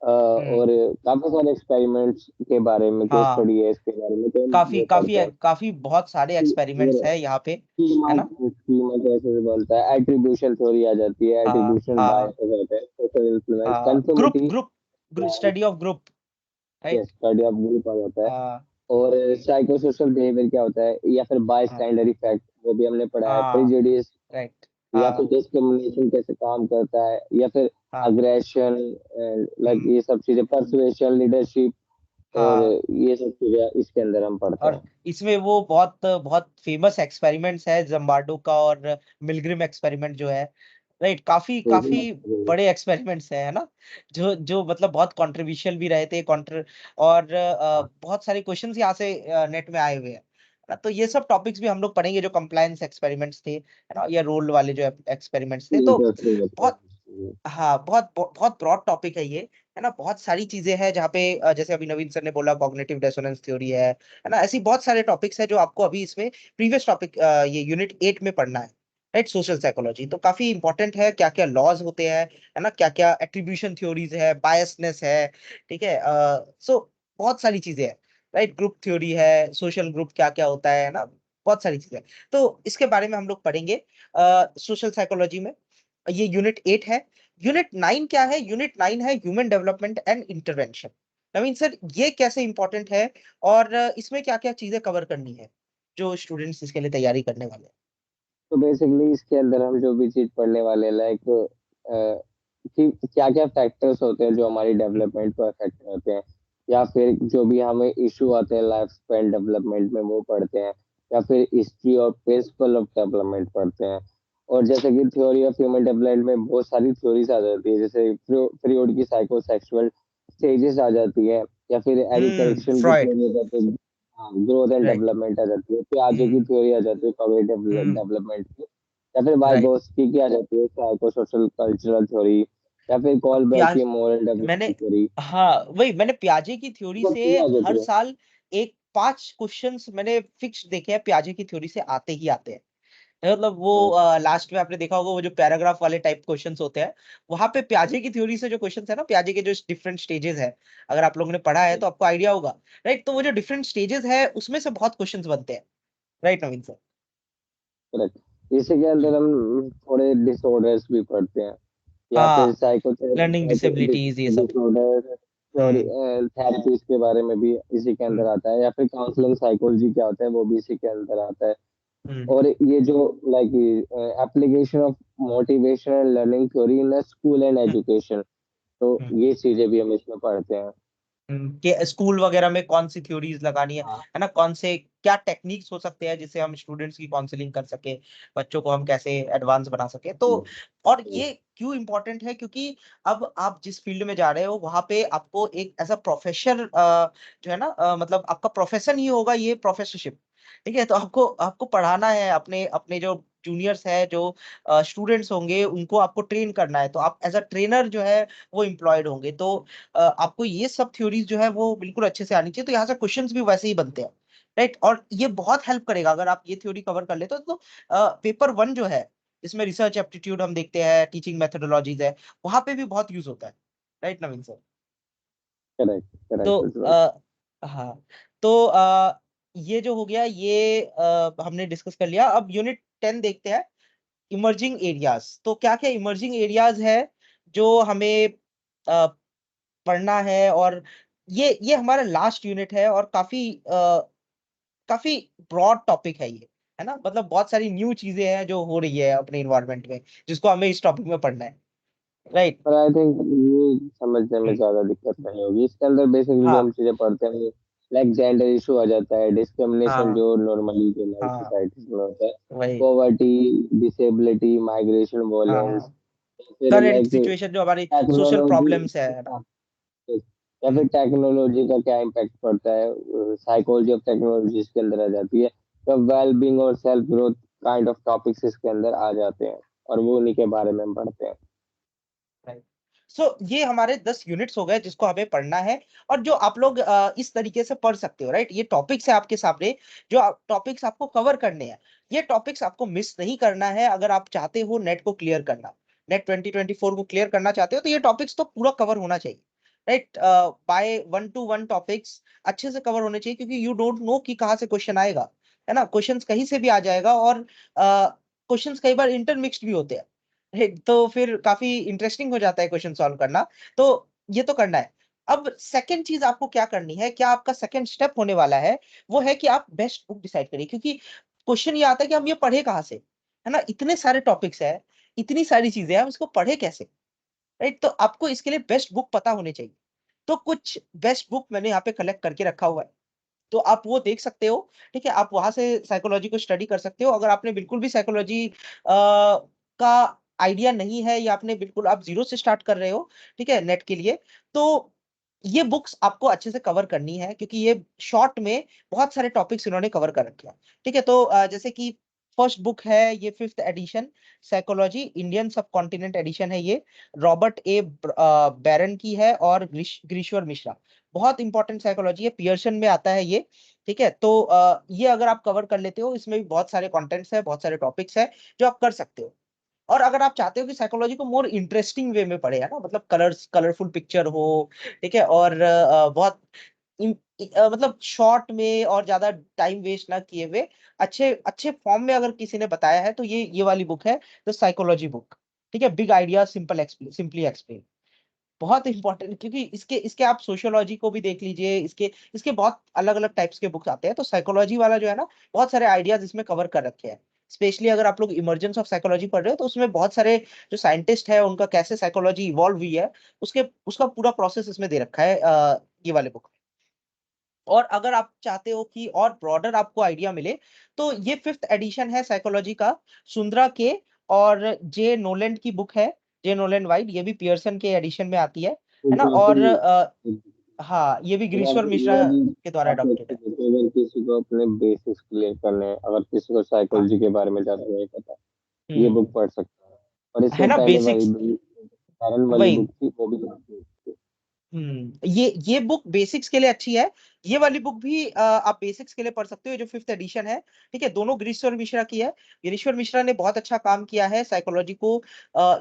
हम्म। और काफी सारे एक्सपेरिमेंट्स के बारे में केस हाँ स्टडी है इसके बारे में, तो हम काफी वो काफी पढ़ते हैं। काफी बहुत सारे एक्सपेरिमेंट्स है यहाँ पे, स्कीमा है ना। स्कीमा कैसे से बनता है, एट्रीब्यूशन थ्योरी आ जाती है, हाँ एट्रीब्यूशन हाँ बायस आ जाता है, सोशल इन्फ्लुएंस, हाँ group conformity, group study of group. Right. Yes study of group आ जाता है। हाँ और साइको सोशल बिहेवियर क्या होता है, या फिर बाय हाँ स्टैंडर्ड इफेक्ट वो भी हमने पढ़ा है, हाँ प्रेजुडिस, राइट। या फिर हाँ डिस्क्रिमिनेशन कैसे काम करता है, या फिर हाँ। अग्रेशन, लाइक हम्म। ये सब चीजें, परसुएशन, लीडरशिप, और हाँ ये सब चीजें इसके अंदर हम पढ़ते और हैं। इसमें वो बहुत बहुत फेमस एक्सपेरिमेंट्स है जम्बार्डो का और मिलग्रिम एक्सपेरिमेंट जो है। राइट। काफी तो काफी बड़े एक्सपेरिमेंट्स हैं, है ना। जो जो मतलब बहुत कंट्रोवर्शियल भी रहे थे कॉन्ट्र और बहुत सारे क्वेश्चंस यहाँ से नेट में आए हुए हैं, है ना। तो ये सब टॉपिक्स भी हम लोग पढ़ेंगे जो कंप्लायंस एक्सपेरिमेंट्स थे, है ना, या रोल वाले जो एक्सपेरिमेंट्स थे। तो इंटरेस्टिंग बहुत, है। हाँ बहुत बहुत ब्रॉड टॉपिक है ये, है ना। बहुत सारी चीजें हैं जहाँ पे जैसे अभी नवीन सर ने बोला कॉग्निटिव डिसोनेंस थ्योरी है ना। ऐसी बहुत सारे टॉपिक्स है जो आपको अभी इसमें प्रीवियस टॉपिक ये यूनिट 8 में पढ़ना है। राइट। सोशल साइकोलॉजी तो काफी इंपॉर्टेंट है, क्या क्या लॉज होते हैं, है ना, क्या क्या एट्रीब्यूशन थ्योरीज है, बायसनेस है, ठीक है। सो बहुत सारी चीजें हैं। राइट। ग्रुप थ्योरी है, सोशल ग्रुप क्या क्या होता है ना, बहुत सारी चीजें। तो इसके बारे में हम लोग पढ़ेंगे सोशल साइकोलॉजी में। ये यूनिट 8 है। यूनिट 9 क्या है? यूनिट 9 है human development and intervention. Naveen sir ये कैसे इंपॉर्टेंट है और इसमें क्या क्या चीजें कवर करनी है जो स्टूडेंट्स इसके लिए तैयारी करने वाले हैं? तो बेसिकली इसके अंदर हम जो भी चीज पढ़ने वाले हैं लाइक कि क्या क्या फैक्टर्स होते हैं जो हमारी हम्म। डेवलपमेंट को अफेक्ट करते हैं, या फिर जो भी हमें इशू आते हैं लाइफ स्पैन डेवलपमेंट में वो पढ़ते हैं, या फिर हिस्ट्री और प्रिंसिपल ऑफ डेवलपमेंट पढ़ते हैं। और जैसे कि थ्योरी ऑफ ह्यूमन डेवलपमेंट में बहुत सारी थ्योरीज आ जाती है, जैसे फ्रीड की साइकोसेक्सुअल स्टेजेस आ जाती है, या फिर एरिक करेक्शन की फ्रॉइड। थ्योरी आ जाती है, ग्रोथ एंड राइट। डेवलपमेंट आ जाती है, पियाजे की हम्म। थ्योरी आ जाती है कॉग्निटिव हम्म। डेवलपमेंट की, या फिर राइट। वाइगोस्की की आ जाती है साइको सोशल कल्चरल थ्योरी, या फिर कॉलबर्ग प्याज की मोरल मैंने, डेवलपमेंट थ्योरी, हाँ वही मैंने प्याजे की थ्योरी सब से चीजें आ हर जाती है। साल एक 5 क्वेश्चंस मैंने फिक्स देखे हैं, प्याजे की थ्योरी से आते ही आते हैं। मतलब वो हम्म, लास्ट में आपने देखा होगा वो जो पैराग्राफ वाले टाइप क्वेश्चंस होते हैं, वहां पे प्याजे की थ्योरी से जो क्वेश्चंस है ना, प्याजे के जो डिफरेंट स्टेजेस है, अगर आप लोगों ने पढ़ा है तो आपको आइडिया होगा। राइट। तो वो जो डिफरेंट स्टेजेस है उसमें से बहुत क्वेश्चंस बनते हैं। राइट नवीन सर। करेक्ट। इसी के अंदर हम्म। हम थोड़े डिसऑर्डर्स भी पढ़ते हैं, या फिर हाँ साइको लर्निंग डिसेबिलिटीज ये सब। डिसऑर्डर थ्योरी, हम्म। थेरेपीज के बारे में भी इसी के अंदर हम्म। आता है, या फिर काउंसलिंग साइकोलॉजी क्या होता है वो भी इसी के अंदर आता है। हम्म। और ये जो like application of motivational learning theory in school and hmm. Education, तो हम्म। ये चीजें भी हम इसमें पढ़ते हैं। कि स्कूल वगैरह में कौन सी थ्योरीज लगानी हाँ है ना, कौन से क्या टेक्निक्स हो सकते हैं जिससे हम स्टूडेंट्स की काउंसलिंग कर सके, बच्चों को हम कैसे एडवांस बना सके। तो और ये क्यों इंपॉर्टेंट है क्योंकि अब आप जिस फील्ड में जा रहे हो वहां पे आपको एक एज अ प्रोफेशर जो है ना मतलब आपका प्रोफेशन ही होगा ये प्रोफेसरशिप। ठीक है। तो आपको आपको पढ़ाना है अपने अपने जो जूनियर्स है, जो स्टूडेंट्स होंगे उनको आपको ट्रेन करना है, तो आप एज अ ट्रेनर जो है वो एम्प्लॉयड होंगे। तो आपको ये सब थ्योरीज जो है वो बिल्कुल अच्छे से आनी चाहिए। तो यहाँ से क्वेश्चंस भी वैसे ही बनते हैं। राइट। और ये बहुत हेल्प करेगा अगर आप ये थ्योरी कवर कर लेते हो तो पेपर 1 जो है जिसमें रिसर्च एप्टीट्यूड हम देखते हैं, टीचिंग मेथोडोलॉजीज है, वहां पे भी बहुत यूज होता है, राइट नवीन सर? करेक्ट तो करेक्ट। हाँ, तो ये जो हो गया, ये हमने डिस्कस कर लिया। अब यूनिट 10 देखते हैं, इमर्जिंग एरियाज। तो क्या क्या इमर्जिंग एरियाज है जो हमें अ, पढ़ना है, और ये हमारा लास्ट यूनिट है, और काफी ब्रॉड टॉपिक है ये, है ना? मतलब बहुत सारी न्यू चीजें हैं जो हो रही है अपने इन्वायरमेंट में, जिसको हमें इस टॉपिक में पढ़ना है, राइट? पर आई थिंक ये समझने में ज्यादा दिक्कत नहीं होगी। इसके अंदर बेसिकली जो हाँ हम चीजें पढ़ते हैं, लाइक जेंडर इशू आ जाता है, डिस्क्रिमिनेशन हाँ जो नॉर्मली जो लाइफ हाँ, सोसाइटीज में होता है, वही। पॉवर्टी, डिसेबिलिटी, माइग्रेशन, वॉयलेंस, हाँ, फिर करंट लाइक सिचुएशन जो हमारी सोशल टेक्नोलॉजी, प्रॉब्लम्स है ना? या फिर हम्म, टेक्नोलॉजी का क्या इम्पैक्ट पड़ता है, साइकोलॉजी ऑफ टेक्नोलॉजी इसके अंदर आ जाती है। तो वेल बींग और self growth kind of topics इसके अंदर आ जाते हैं, और वो उन्हीं के बारे में हम पढ़ते हैं। राइट। सो ये हमारे 10 यूनिट्स हो गए जिसको हमें पढ़ना है, और जो आप लोग इस तरीके से पढ़ सकते हो, राइट? ये टॉपिक्स है आपके सामने, जो टॉपिक्स आपको कवर करने हैं। ये टॉपिक्स आपको मिस नहीं करना है अगर आप चाहते हो नेट को क्लियर करना, नेट 2024 को क्लियर करना चाहते हो, तो ये टॉपिक्स तो पूरा कवर होना चाहिए, राइट? बाय 1 to 1 टॉपिक्स अच्छे से कवर होने चाहिए, क्योंकि यू डोंट नो कि कहाँ से क्वेश्चन आएगा, है ना? क्वेश्चंस कहीं से भी आ जाएगा, और क्वेश्चंस कई बार इंटरमिक्स्ड भी होते हैं, तो फिर काफी इंटरेस्टिंग हो जाता है क्वेश्चन सॉल्व करना। तो ये तो करना है। अब सेकंड चीज आपको क्या करनी है, क्या आपका सेकंड स्टेप होने वाला है, वो है कि आप बेस्ट बुक डिसाइड करिए, क्योंकि क्वेश्चन ये आता है कि हम ये पढ़े कहाँ से, है ना? इतने सारे टॉपिक्स है, इतनी सारी चीजें हैं, हम इसको पढ़े कैसे, राइट? तो आपको इसके लिए बेस्ट बुक पता होने चाहिए। तो कुछ बेस्ट बुक मैंने यहाँ पे कलेक्ट करके रखा हुआ है, तो आप वो देख सकते हो, ठीक है? आप वहां से साइकोलॉजी को स्टडी कर सकते हो। अगर आपने बिल्कुल भी साइकोलॉजी का आइडिया नहीं है, या आपने बिल्कुल आप जीरो से स्टार्ट कर रहे हो, ठीक है, नेट के लिए, तो ये बुक्स आपको अच्छे से कवर करनी है, क्योंकि ये शॉर्ट में बहुत सारे टॉपिक्स इन्होंने कवर कर रखे हैं, ठीक है? तो जैसे कि फर्स्ट बुक है ये, 5th एडिशन, साइकोलॉजी इंडियन सब कॉन्टिनेंट एडिशन है ये, रॉबर्ट ए बैरन की है, और ग्रीश्वर मिश्रा। बहुत इंपॉर्टेंट साइकोलॉजी है, पियर्सन में आता है ये, ठीक है? तो ये अगर आप कवर कर लेते हो, इसमें भी बहुत सारे कंटेंट्स है, बहुत सारे टॉपिक्स है जो आप कर सकते हो। और अगर आप चाहते हो कि साइकोलॉजी को मोर इंटरेस्टिंग वे में पढ़े, है ना, मतलब कलरफुल पिक्चर हो, ठीक है, और बहुत मतलब शॉर्ट में और ज्यादा टाइम वेस्ट ना किए हुए, अच्छे अच्छे फॉर्म में अगर किसी ने बताया है, तो ये वाली बुक है, द साइकोलॉजी बुक, ठीक है? Big idea simply explain. बहुत इंपॉर्टेंट, क्योंकि इसके इसके आप सोशियोलॉजी को भी देख लीजिए, इसके इसके बहुत अलग अलग टाइप्स के बुक्स आते हैं, तो साइकोलॉजी वाला जो है ना, बहुत सारे आइडियाज इसमें कवर कर रखे हैं। स्पेशली अगर आप लोग इमर्जेंस ऑफ साइकोलॉजी पढ़ रहे हो, तो उसमें बहुत सारे जो साइंटिस्ट है, उनका कैसे साइकोलॉजी इवॉल्व हुई है, उसके उसका पूरा प्रोसेस इसमें दे रखा है ये वाले बुक में। और अगर आप चाहते हो कि और ब्रॉडर आपको आइडिया मिले, तो ये 5th एडिशन है साइकोलॉजी का, सुंदरा के और जे नोलैंड की बुक है, जे नोलैंड वाइट, ये भी पियर्सन के एडिशन में आती है ना? और एग्जाम्पल, हाँ, ये भी ग्रीश्वर एग्जाम्पल मिश्रा ये भी के द्वारा काफी अडॉप्टेड अच्छी है। बुक है अगर किसी को अपने बेसिक्स क्लियर करने हैं, अगर किसी को हाँ। साइकोलॉजी के बारे में ज्यादा नहीं पता, ये बुक हम्म। पढ़ सकता है। और है इससे ना, पहले वाली बेसिक्स। कारण वाली वही। बुक थी, वो भी काफी अच्छी थी। ये बुक बेसिक्स के लिए अच्छी है। ये वाली बुक भी आप बेसिक्स के लिए पढ़ सकते हो, जो 5th एडिशन है, ठीक है? दोनों ग्रीश्वर मिश्रा की है। ग्रीश्वर मिश्रा ने बहुत अच्छा काम किया है साइकोलॉजी को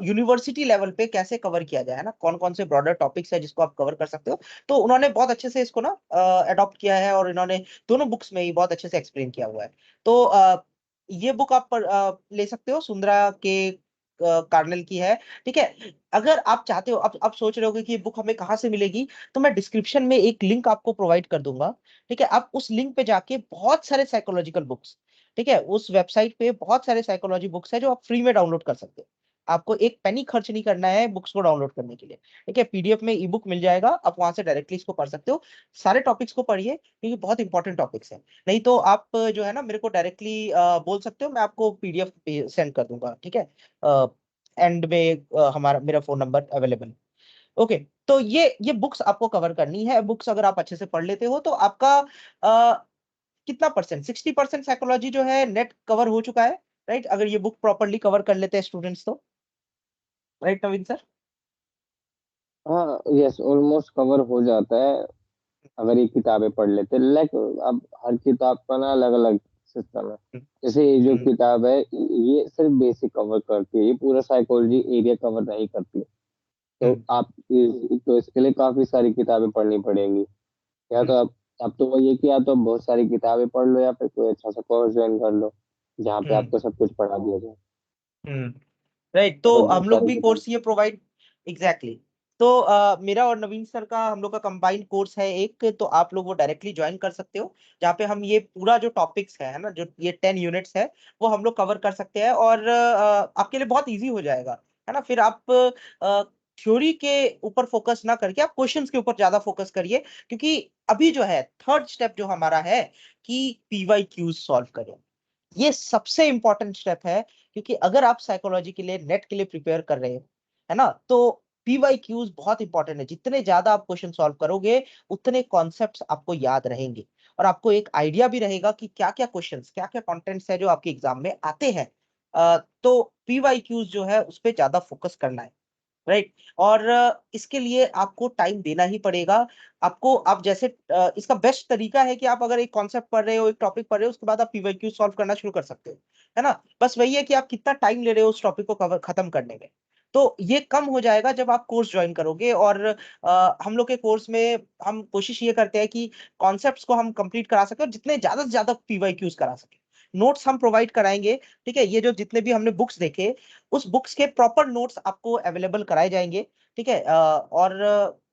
यूनिवर्सिटी लेवल पे कैसे कवर किया जाए, है ना, कौन कौन से ब्रॉडर टॉपिक्स है जिसको आप कवर कर सकते हो। तो उन्होंने बहुत अच्छे से इसको ना अडॉप्ट किया है, और इन्होंने दोनों बुक्स में ही बहुत अच्छे से एक्सप्लेन किया हुआ है। तो ये बुक आप ले सकते हो, सुंदरा के कार्नेल की है, ठीक है? अगर आप चाहते हो, अब आप सोच रहे होगे कि ये बुक हमें कहाँ से मिलेगी, तो मैं डिस्क्रिप्शन में एक लिंक आपको प्रोवाइड कर दूंगा, ठीक है? आप उस लिंक पे जाके बहुत सारे साइकोलॉजिकल बुक्स, ठीक है, उस वेबसाइट पे बहुत सारे साइकोलॉजी बुक्स है जो आप फ्री में डाउनलोड कर सकते हो। आपको एक पेनी खर्च नहीं करना है बुक्स को डाउनलोड करने के लिए, ठीक है? पीडीएफ में ई बुक मिल जाएगा, आप वहां से डायरेक्टली इसको पढ़ सकते हो। सारे टॉपिक्स को पढ़िए, क्योंकि बहुत इंपॉर्टेंट टॉपिक्स है। नहीं तो आप जो है ना, मेरे को डायरेक्टली बोल सकते हो, मैं आपको पीडीएफ सेंड कर दूंगा, ठीक है? एंड में हमारा मेरा फोन नंबर अवेलेबल। ओके। तो ये बुक्स आपको कवर करनी है। बुक्स अगर आप अच्छे से पढ़ लेते हो, तो आपका कितना परसेंट, 60% साइकोलॉजी जो है नेट कवर हो चुका है, राइट? अगर ये बुक प्रॉपरली कवर कर लेते हैं स्टूडेंट्स, तो राइट नवीन सर? हाँ, यस, ऑलमोस्ट कवर हो जाता है अगर ये किताबें पढ़ लेते। लाइक अब हर किताब का ना अलग अलग सिस्टम है। जैसे ये जो हम्म। किताब है, ये सिर्फ बेसिक कवर करती है, ये पूरा साइकोलॉजी एरिया कवर नहीं करती। तो तो इसके लिए काफी सारी किताबें पढ़नी पड़ेंगी। या तो आप, अब तो वही है कि या तो आप बहुत सारी किताबें पढ़ लो या फिर कोई अच्छा सा कोर्स ज्वाइन कर लो जहाँ पे आपको सब कुछ पढ़ा दिया जाए। राइट। तो तो हम बहुत लोग सारी भी किताब। कोर्स ये प्रोवाइड एग्जैक्टली। तो मेरा और नवीन सर का हम लोग का कंबाइंड कोर्स है एक, तो आप लोग वो डायरेक्टली ज्वाइन कर सकते हो, जहाँ पे हम ये पूरा जो टॉपिक्स है ना, जो ये 10 यूनिट्स है वो हम लोग कवर कर सकते हैं, और आपके लिए बहुत इजी हो जाएगा, है ना। फिर आप थ्योरी के ऊपर फोकस ना करके आप क्वेश्चंस के ऊपर ज्यादा फोकस करिए, क्योंकि अभी जो है थर्ड स्टेप जो हमारा है कि पीवाई क्यूज सॉल्व करें, ये सबसे इंपॉर्टेंट स्टेप है। क्योंकि अगर आप साइकोलॉजी के लिए नेट के लिए प्रिपेयर कर रहे हो, है ना, तो पीवाईक्यूज बहुत इंपॉर्टेंट है। जितने ज्यादा आप क्वेश्चन सॉल्व करोगे उतने कॉन्सेप्ट्स आपको याद रहेंगे, और आपको एक आइडिया भी रहेगा कि क्या क्या क्वेश्चंस, क्या क्या कंटेंट्स है जो आपके एग्जाम में आते हैं। तो पीवाईक्यूज जो है उस पर ज्यादा फोकस करना है, राइट। और इसके लिए आपको टाइम देना ही पड़ेगा। आपको, आप जैसे इसका बेस्ट तरीका है कि आप अगर एक कॉन्सेप्ट पढ़ रहे हो, एक टॉपिक पढ़ रहे हो, उसके बाद आप पीवाईक्यू सॉल्व करना शुरू कर सकते हो, है ना। बस वही है कि आप कितना टाइम ले रहे हो उस टॉपिक को कवर खत्म करने में। तो ये कम हो जाएगा जब आप कोर्स ज्वाइन करोगे। और हम लोग के कोर्स में हम कोशिश ये करते हैं कि कॉन्सेप्ट्स को हम कंप्लीट करा सके और जितने ज्यादा से ज्यादा पीवाईक्यूज करा सके। नोट्स हम प्रोवाइड कराएंगे, ठीक है। ये जो जितने भी हमने बुक्स देखे, उस बुक्स के प्रॉपर नोट्स आपको अवेलेबल कराए जाएंगे, ठीक है। और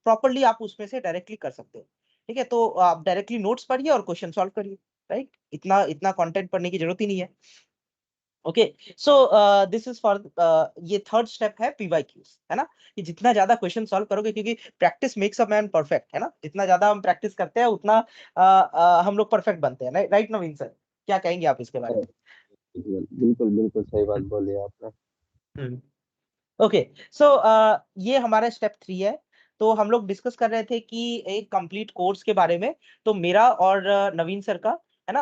प्रॉपरली आप उसमें से डायरेक्टली कर सकते हो, ठीक है। तो आप डायरेक्टली नोट्स पढ़िए और क्वेश्चन सॉल्व करिए, राइट। इतना इतना कंटेंट पढ़ने की जरूरत ही नहीं है। Okay. So this is for, ये थर्ड स्टेप है पीवाईक्यूज, है ना, कि जितना ज्यादा क्वेश्चन सॉल्व करोगे, क्योंकि practice makes a man perfect, है ना। जितना ज्यादा हम प्रैक्टिस करते हैं उतना हम लोग परफेक्ट बनते हैं, राइट नवीन सर। क्या कहेंगे आप इसके बारे बिल्कुल बिल्कुल बिल्कुल सही बात में? बोली आपने। ओके। सो ये हमारा स्टेप 3 है। तो हम लोग डिस्कस कर रहे थे कि एक कंप्लीट कोर्स के बारे में। तो मेरा और नवीन सर का, है ना,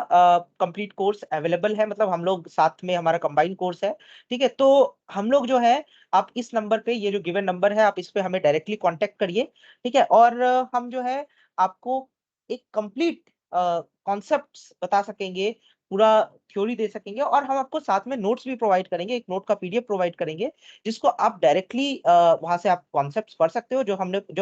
कंप्लीट कोर्स अवेलेबल है, मतलब हम लोग साथ में, हमारा कंबाइंड कोर्स है, ठीक है। तो हम लोग जो है, आप इस नंबर पे, ये जो गिवन नंबर है, आप इस पे हमें डायरेक्टली कांटेक्ट करिए, ठीक है। और हम जो है आपको एक कंप्लीट कॉन्सेप्ट्स बता सकेंगे, पूरा थ्योरी दे सकेंगे, और हम आपको साथ में नोट्स भी प्रोवाइड करेंगे, एक नोट का पीडीएफ प्रोवाइड करेंगे, जिसको आप डायरेक्टली वहां से आप कॉन्सेप्ट्स पढ़ सकते हो, जो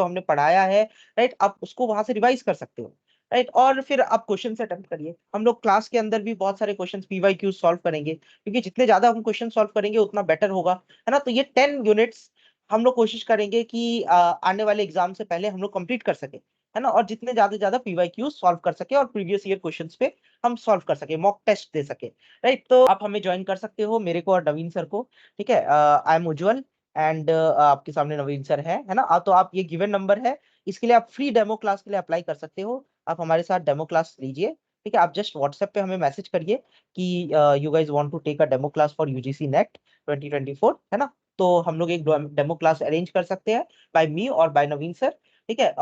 हमने पढ़ाया है, राइट। आप उसको वहां से रिवाइज कर सकते हो, राइट। और फिर आप क्वेश्चन से अटेम्प्ट करिए। हम लोग क्लास के अंदर भी बहुत सारे क्वेश्चन पीवाईक्यू सॉल्व करेंगे, क्योंकि जितने ज्यादा हम क्वेश्चन सॉल्व करेंगे उतना बेटर होगा, है ना। तो ये 10 यूनिट्स हम लोग कोशिश करेंगे कि आने वाले एग्जाम से पहले हम लोग कंप्लीट कर सके, है ना। और जितने ज्यादा से ज्यादा पीवाईक्यू सॉल्व कर सके और प्रीवियस ईयर क्वेश्चंस पे हम सॉल्व कर सके, मॉक टेस्ट दे सके, राइट। तो आप हमें ज्वाइन कर सकते हो, मेरे को और नवीन सर को, ठीक है। आई एम उज्जवल, एंड आपके सामने नवीन सर है ना। तो आप, ये गिवन नंबर है, इसके लिए आप फ्री डेमो क्लास के लिए अप्लाई कर सकते हो। आप हमारे साथ डेमो क्लास लीजिए, ठीक है। आप जस्ट व्हाट्सएप पे हमें मैसेज करिए कि you guys want to take a demo class for UGC NET 2024, है ना। तो हम लोग एक डेमो क्लास अरेंज कर सकते हैं, बाय मी और बाय नवीन सर, ठीक है।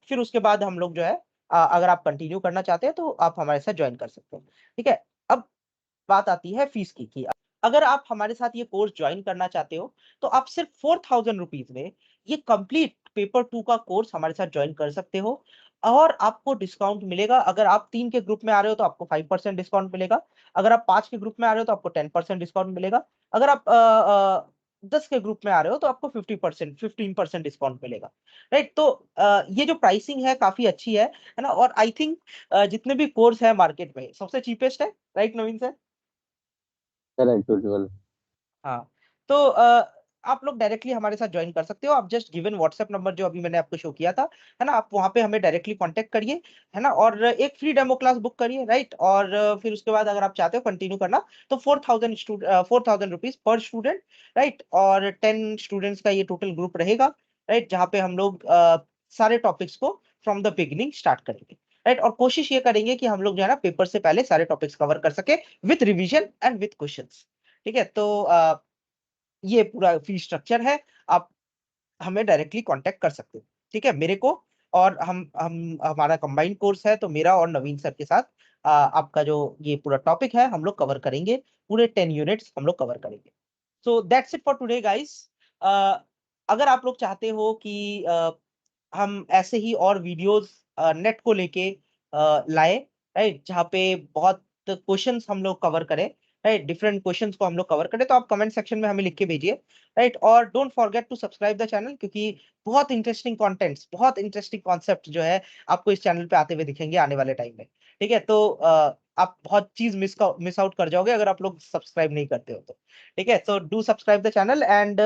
फिर उसके बाद हम लोग जो है, अगर आप कंटिन्यू करना चाहते हैं तो आप हमारे साथ ज्वाइन कर सकते हैं, ठीक है। अब बात आती है फीस की, कि अगर आप हमारे साथ ये कोर्स ज्वाइन करना चाहते हो, तो आप सिर्फ 4000 रुपीज में ये कंप्लीट पेपर 2 का कोर्स हमारे साथ ज्वाइन कर सकते हो। और आपको डिस्काउंट मिलेगा। अगर आप 3 के ग्रुप में आ रहे हो तो आपको 5% डिस्काउंट मिलेगा। अगर आप 5 के ग्रुप में आ रहे हो तो आपको 10% डिस्काउंट मिलेगा। अगर आप 10 के ग्रुप में आ रहे हो तो आपको 15% डिस्काउंट मिलेगा, राइट। तो ये जो प्राइसिंग है काफी अच्छी है ना। और आई थिंक जितने भी कोर्स है मार्केट में सबसे चीपेस्ट है, राइट नवीन सर। करेक्ट उज्जवल। हाँ। तो आप लोग डायरेक्टली हमारे साथ ज्वाइन कर सकते हो। आप जस्ट गिवन व्हाट्सएप नंबर जो अभी मैंने आपको शो किया था, है ना, आप वहां पे हमें डायरेक्टली कांटेक्ट करिए, है ना। और एक फ्री डेमो क्लास बुक करिए, राइट। और फिर उसके बाद अगर आप चाहते हो कंटिन्यू करना, तो 4000 रुपीज पर स्टूडेंट, राइट। और 10 स्टूडेंट्स का ये टोटल ग्रुप रहेगा, राइट, जहाँ पे हम लोग सारे टॉपिक्स को फ्रॉम द बिगिनिंग स्टार्ट करेंगे, राइट। और कोशिश ये करेंगे कि हम लोग जो है ना पेपर से पहले सारे टॉपिक्स कवर कर सके, with revision and with questions, ठीक है। तो ये पूरा फी स्ट्रक्चर है। आप हमें डायरेक्टली कांटेक्ट कर सकते हो, ठीक है, मेरे को। और हम हमारा कंबाइंड कोर्स है, तो मेरा और नवीन सर के साथ आपका जो ये पूरा टॉपिक है हम लोग कवर करेंगे, पूरे 10 यूनिट्स हम लोग कवर करेंगे। So that's it for today guys. अगर आप लोग चाहते हो कि हम ऐसे ही और वीडियोस नेट को लेके लाए, राइट, जहाँ पे बहुत क्वेश्चंस हम लोग कवर करें, राइट, डिफरेंट क्वेश्चंस को हम लोग कवर करें, तो आप कमेंट सेक्शन में हमें लिख के भेजिए, राइट। और don't forget to subscribe the channel, क्योंकि बहुत इंटरेस्टिंग कंटेंट्स, बहुत इंटरेस्टिंग कॉन्सेप्ट जो है आपको इस चैनल पे आते हुए दिखेंगे आने वाले टाइम में, ठीक है। तो आप बहुत चीज मिस आउट कर जाओगे अगर आप लोग सब्सक्राइब नहीं करते हो तो, ठीक है। तो do subscribe the channel and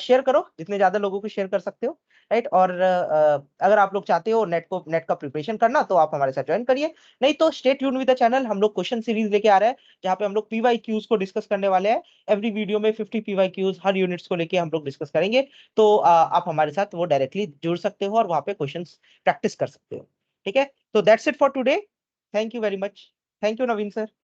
share करो, जितने ज्यादा लोगों को शेयर कर सकते हो, राइट। और अगर आप लोग चाहते हो नेट का प्रिपरेशन करना, तो आप हमारे साथ ज्वाइन करिए, नहीं तो stay tune with the channel. हम लोग क्वेश्चन सीरीज लेके आ रहे हैं, जहाँ पे हम लोग पीवाईक्यूज को डिस्कस करने वाले हैं। एवरी वीडियो में 50 पीवाईक्यूज हर यूनिट्स को लेके हम लोग डिस्कस करेंगे, तो आप हमारे साथ वो डायरेक्टली जुड़ सकते हो और वहाँ पे क्वेश्चंस प्रैक्टिस कर सकते हो, ठीक है। तो that's it for today, thank you very much, thank you Naveen sir.